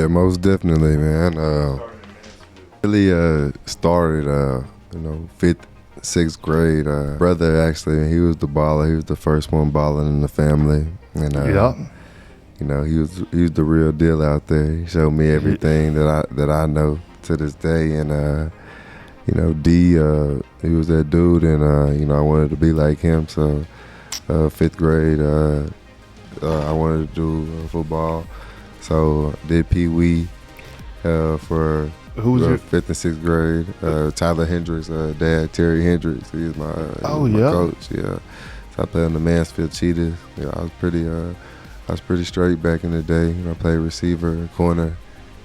Yeah, most definitely, man. Really started, fifth, sixth grade. Brother actually, he was the baller. He was the first one balling in the family, and Yep. he was the real deal out there. He showed me everything that I know to this day, and D, he was that dude, and I wanted to be like him. So, fifth grade, I wanted to do football. So did Pee Wee for Who was your fifth and sixth grade. Tyler Hendricks, dad Terry Hendricks. He was my, coach. Yeah, so I played on the Mansfield Cheetahs. Yeah, I was pretty straight back in the day. I played receiver, corner.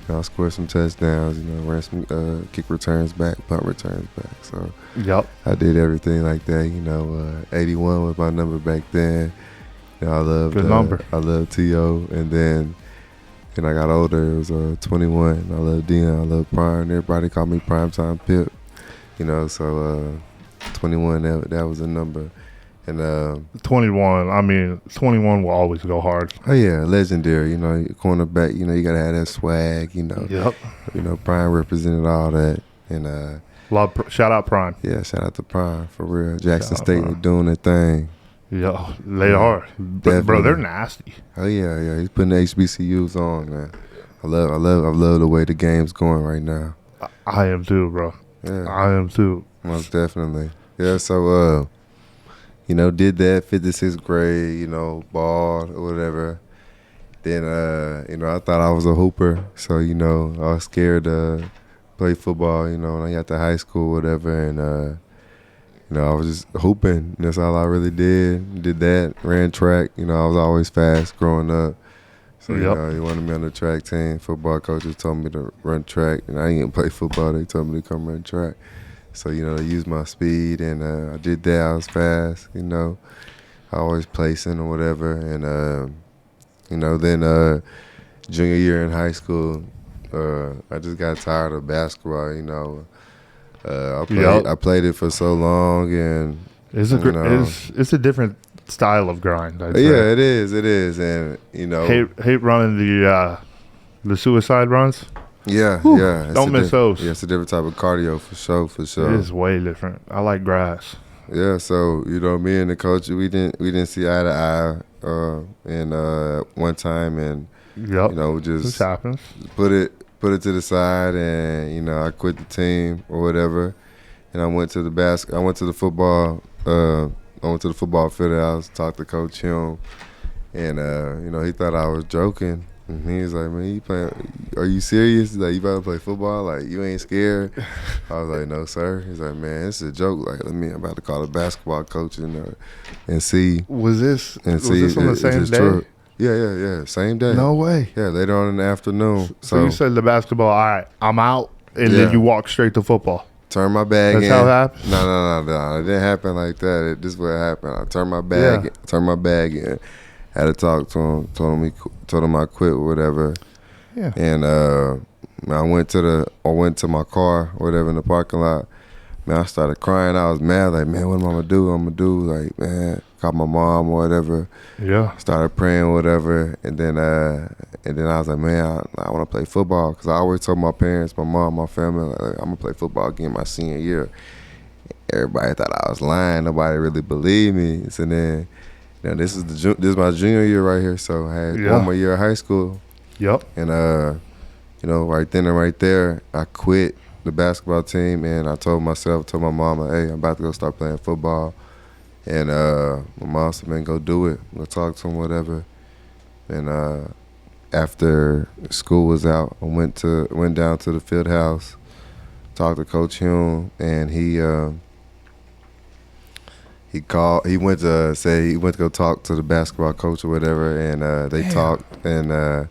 I scored some touchdowns. Ran some kick returns back, punt returns back. So Yep. I did everything like that. 81 was my number back then. I loved Good number. I loved T.O. And then when I got older, it was 21. I loved Dion. I loved Prime. Everybody called me Primetime Pip. So 21, that was a number. And 21. I mean, 21 will always go hard. oh yeah, legendary. Cornerback. You gotta have that swag. Yep. Prime represented all that. And Shout out Prime. yeah, shout out to Prime for real. Jackson State doing their thing. Yo, they are. Bro, they're nasty. Oh yeah. He's putting the HBCUs on, man. I love the way the game's going right now. I am too, bro. Yeah, I am too. most definitely. Yeah, so did that 56th grade, ball or whatever. Then I thought I was a hooper, so I was scared to play football. When I got to high school, whatever, and I was just hooping. That's all I really did. Did that, ran track. I was always fast growing up. So, Yep. He wanted me on the track team. Football coaches told me to run track. And I didn't play football. They told me to come run track. So, they used my speed. And I did that. I was fast, I always placing or whatever. And, then junior year in high school, I just got tired of basketball, I played it for so long, and It's a different style of grind. I'd say. yeah, it is, and hate running the suicide runs. yeah, Whew, yeah. don't miss those. Yeah, it's a different type of cardio for sure. It is way different. I like grass. Yeah, so me and the coach, we didn't see eye to eye, and one time, and Yep. we just This happens. put it to the side, and I quit the team or whatever, and I went to the football. I went to the football field house, talked to Coach Hume, and he thought I was joking. And he was like, "Man, are you serious? He's like, you about to play football? Like, you ain't scared?" I was like, "No, sir." He's like, "Man, it's a joke. Like, I'm about to call a basketball coach and see." Was this on the same it's day? true. Yeah. Same day. No way. Yeah, later on in the afternoon. So you said the basketball, all right, I'm out, and Yeah. then you walk straight to football. Turn my bag in. That's how it happened? No. It didn't happen like that. This is what happened. I turned my bag in. Had to talk to him. Told him I quit or whatever. Yeah. And I went to my car or whatever in the parking lot. Man, I started crying. I was mad. Like, man, what am I gonna do? Like, man, call my mom or whatever. Yeah. Started praying or whatever. And then I was like, man, I want to play football, because I always told my parents, my mom, my family, like, I'm gonna play football again my senior year. Everybody thought I was lying. Nobody really believed me. So then, this is my junior year right here. So I had one more year of high school. Yep. And right then and right there, I quit the basketball team, and I told my mom, like, hey, I'm about to go start playing football. And my mom said, man, go do it. Go talk to him, whatever. And after school was out, I went down to the field house, talked to Coach Hume, and he went to go talk to the basketball coach or whatever, and they talked, and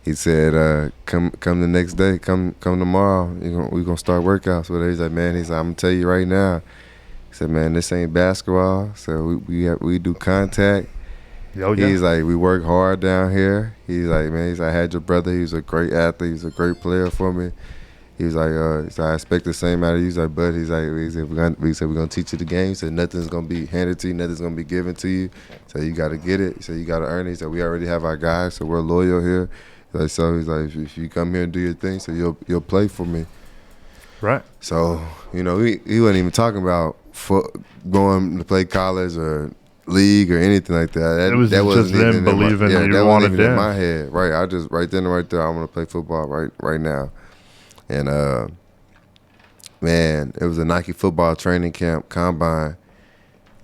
he said, come the next day, come tomorrow, we're gonna start workouts. So he's like, man, I'm gonna tell you right now. He said, man, this ain't basketball, so we do contact. Yo, yeah. He's like, we work hard down here. He's like, man, I had your brother. He was a great athlete. He was a great player for me. He was like, I expect the same out of you. He's like, but he said we're gonna teach you the game. He said nothing's gonna be handed to you, nothing's gonna be given to you. So you gotta get it. So you gotta earn it. He said we already have our guys, so we're loyal here. Like, so he's like, if you come here and do your thing, so you'll play for me. Right. So, you know, he wasn't even talking about going to play college or league or anything like that. It was that just them believing that you that wanted wasn't even in them. my head. Right. I just right then and right there, I want to play football right now. And man, it was a Nike football training camp combine.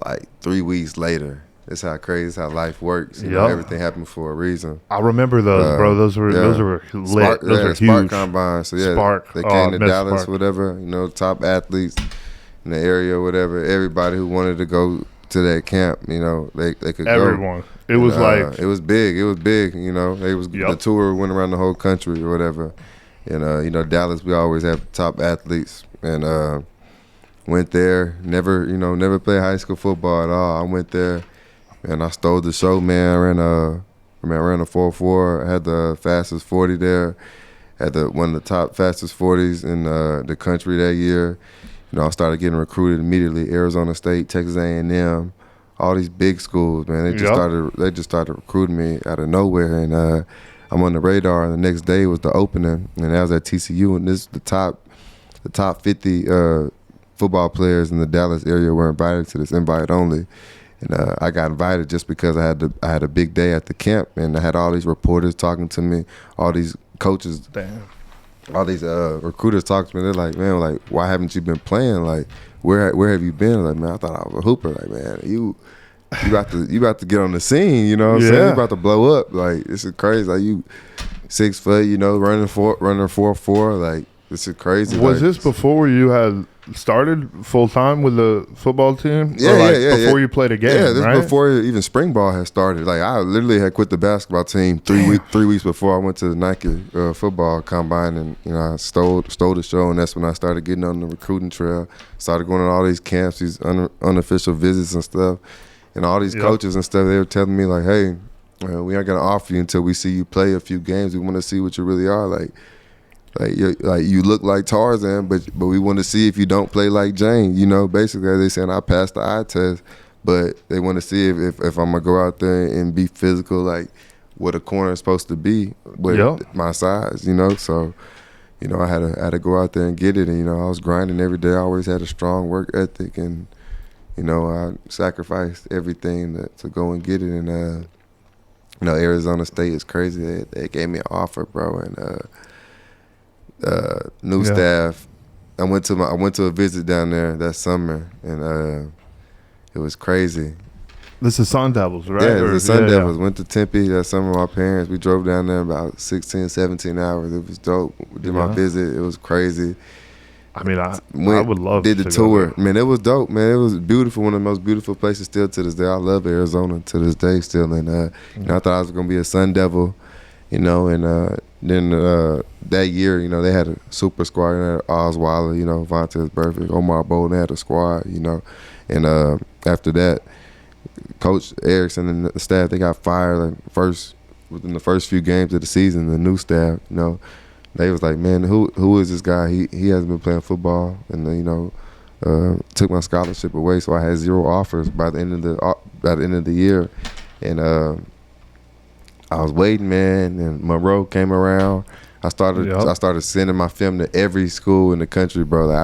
Like 3 weeks later. That's how crazy. That's how life works. You know, everything happened for a reason. I remember those, bro. Those were lit. Spark, those are Spark huge. combine. So yeah, Spark. they came to Dallas, Spark. whatever. You know, top athletes in the area, or whatever. Everybody who wanted to go to that camp, you know, they could go. Everyone. It was like it was big. It was big. You know, the tour went around the whole country or whatever. And you know, Dallas, we always have top athletes. And went there. Never played high school football at all. I went there. And I stole the show, man. I ran a 4.4. I had the fastest 40 there. Had one of the top fastest 40s in the country that year. You know, I started getting recruited immediately. Arizona State, Texas A&M, all these big schools, man. They just started recruiting me out of nowhere. And I'm on the radar. And the next day was the opening, and that was at TCU. And this the top 50 football players in the Dallas area were invited to this, invite only. And I got invited just because I had a big day at the camp, and I had all these reporters talking to me, all these coaches, all these recruiters talking to me. They're like, man, like, why haven't you been playing? Like, where have you been? Like, man, I thought I was a hooper. Like, man, you about to get on the scene. You know what I'm saying? You about to blow up. Like, this is crazy. Like, you 6 foot, you know, running 4.4. Like, this is crazy. Was this before you had started full time with the football team? Yeah, before you played a game, yeah, this right? before even spring ball had started. Like, I literally had quit the basketball team 3 weeks before I went to the Nike football combine, and you know, I stole the show, and that's when I started getting on the recruiting trail. Started going on all these camps, these unofficial visits and stuff, and all these coaches and stuff. They were telling me like, hey, we aren't gonna offer you until we see you play a few games. We want to see what you really are like. Like you look like Tarzan, but we want to see if you don't play like Jane. You know, basically they saying I passed the eye test, but they want to see if I'm gonna go out there and be physical, like what a corner is supposed to be with my size. You know, so you know I had to go out there and get it. And you know I was grinding every day. I always had a strong work ethic, and you know I sacrificed everything to go and get it. And you know Arizona State is crazy. They gave me an offer, bro, and new staff. I went to a visit down there that summer, and it was crazy. This is Sun Devils, right? Yeah, it was the Sun Devils. Went to Tempe that summer with my parents. We drove down there about 16, 17 hours. It was dope. We did my visit. It was crazy. I mean, I would love did to the tour. Go man, it was dope, man. It was beautiful. One of the most beautiful places still to this day. I love Arizona to this day still. And you know, I thought I was going to be a Sun Devil, you know, and then that year, you know, they had a super squad. They had Osweiler, you know, Vontaze Burfict, Omar Bolden. They had a squad, you know. And after that, Coach Erickson and the staff, they got fired within the first few games of the season. The new staff, you know, they was like, man, who is this guy? He hasn't been playing football, and you know, took my scholarship away. So I had 0 offers by the end of the year, and I was waiting, man, and Monroe came around. I started sending my film to every school in the country, bro. Like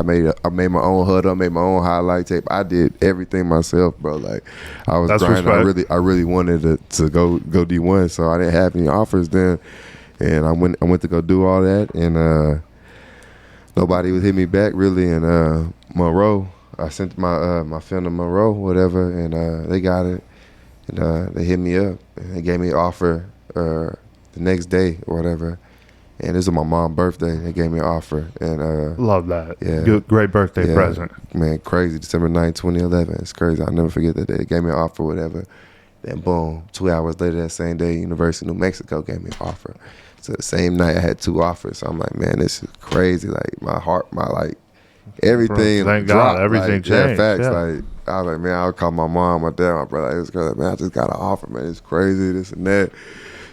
I made my own huddle, I made my own highlight tape. I did everything myself, bro. Like I was grinding. I really wanted to go D1, so I didn't have any offers then. And I went to go do all that, and nobody would hit me back really. And Monroe, I sent my film to Monroe, whatever, and they got it. And they hit me up, and they gave me an offer the next day or whatever. And this was my mom's birthday. They gave me an offer. And love that. Yeah. Good, great birthday present. Man, crazy. December 9th, 2011. It's crazy. I'll never forget that day. They gave me an offer, whatever. Then boom, 2 hours later that same day, University of New Mexico gave me an offer. So the same night I had 2 offers. So I'm like, man, this is crazy. Like my heart, everything. Bro, thank dropped. God, everything changed. Yeah, facts. Yeah. Like I was like, man, I'll call my mom, my dad, my brother. This girl, like, man, I just got an offer, man. It's crazy, this and that.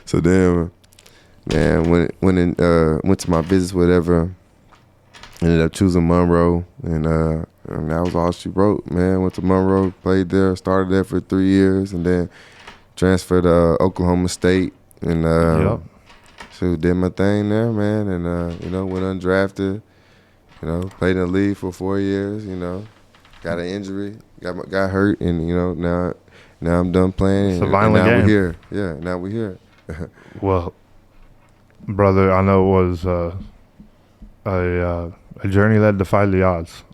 So then, man, went to my visits, whatever. Ended up choosing Monroe, and that was all she wrote, man. Went to Monroe, played there, started there for 3 years, and then transferred to Oklahoma State, and shoot, did my thing there, man, and went undrafted. Played in the league for 4 years. Got an injury, got hurt, and now I'm done playing. It's a and violent now game. we're here. Yeah, now we're here. Well, brother, I know it was a journey that defied the odds.